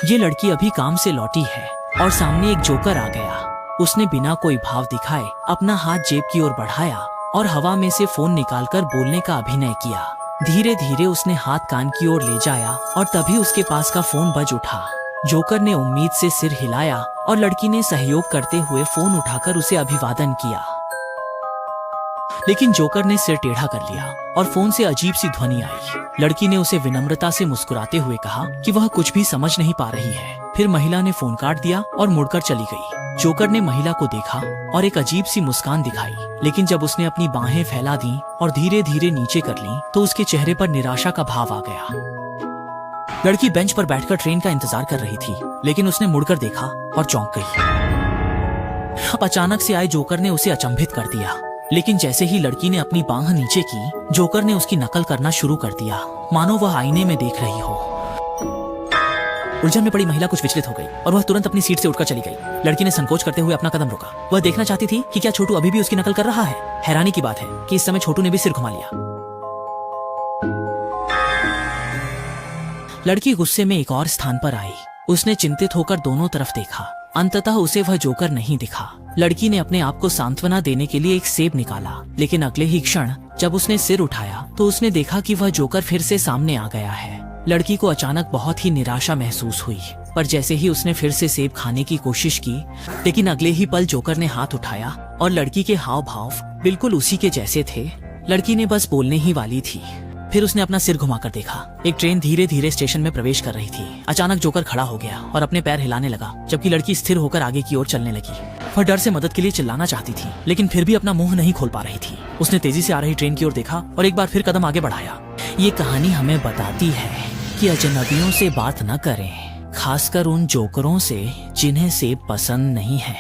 ये लड़की अभी काम से लौटी है और सामने एक जोकर आ गया। उसने बिना कोई भाव दिखाए अपना हाथ जेब की ओर बढ़ाया और हवा में से फोन निकालकर बोलने का अभिनय किया। धीरे धीरे उसने हाथ कान की ओर ले जाया और तभी उसके पास का फोन बज उठा। जोकर ने उम्मीद से सिर हिलाया और लड़की ने सहयोग करते हुए फोन उठाकर उसे अभिवादन किया। लेकिन जोकर ने सिर टेढ़ा कर लिया और फोन से अजीब सी ध्वनि आई। लड़की ने उसे विनम्रता से मुस्कुराते हुए कहा कि वह कुछ भी समझ नहीं पा रही है। फिर महिला ने फोन काट दिया और मुड़कर चली गई। जोकर ने महिला को देखा और एक अजीब सी मुस्कान दिखाई, लेकिन जब उसने अपनी बाहें फैला दी और धीरे धीरे नीचे कर ली तो उसके चेहरे पर निराशा का भाव आ गया। लड़की बेंच पर बैठकर ट्रेन का इंतजार कर रही थी, लेकिन उसने मुड़कर देखा और चौंक गई। अब अचानक से आए जोकर ने उसे अचंभित कर दिया, लेकिन जैसे ही लड़की ने अपनी बांह नीचे की, जोकर ने उसकी नकल करना शुरू कर दिया, मानो वह आईने में देख रही हो। उलझन में पड़ी महिला कुछ विचलित हो गई और वह तुरंत अपनी सीट से उठकर चली गई। लड़की ने संकोच करते हुए अपना कदम रोका। वह देखना चाहती थी कि क्या छोटू अभी भी उसकी नकल कर रहा है। हैरानी की बात है कि इस समय छोटू ने भी सिर घुमा लिया। लड़की गुस्से में एक और स्थान पर आई। उसने चिंतित होकर दोनों तरफ देखा। अंततः उसे वह जोकर नहीं दिखा। लड़की ने अपने आप को सांत्वना देने के लिए एक सेब निकाला, लेकिन अगले ही क्षण जब उसने सिर उठाया तो उसने देखा कि वह जोकर फिर से सामने आ गया है। लड़की को अचानक बहुत ही निराशा महसूस हुई, पर जैसे ही उसने फिर से सेब खाने की कोशिश की, लेकिन अगले ही पल जोकर ने हाथ उठाया और लड़की के हाव भाव बिल्कुल उसी के जैसे थे। लड़की ने बस बोलने ही वाली थी, फिर उसने अपना सिर घुमाकर देखा। एक ट्रेन धीरे धीरे स्टेशन में प्रवेश कर रही थी। अचानक जोकर खड़ा हो गया और अपने पैर हिलाने लगा, जबकि लड़की स्थिर होकर आगे की ओर चलने लगी। वह डर से मदद के लिए चिल्लाना चाहती थी, लेकिन फिर भी अपना मुंह नहीं खोल पा रही थी। उसने तेजी से आ रही ट्रेन की ओर देखा और एक बार फिर कदम आगे बढ़ाया। ये कहानी हमें बताती है कि अजनबियों से बात न करें, खासकर उन जोकरों से जिन्हें सेब पसंद नहीं है।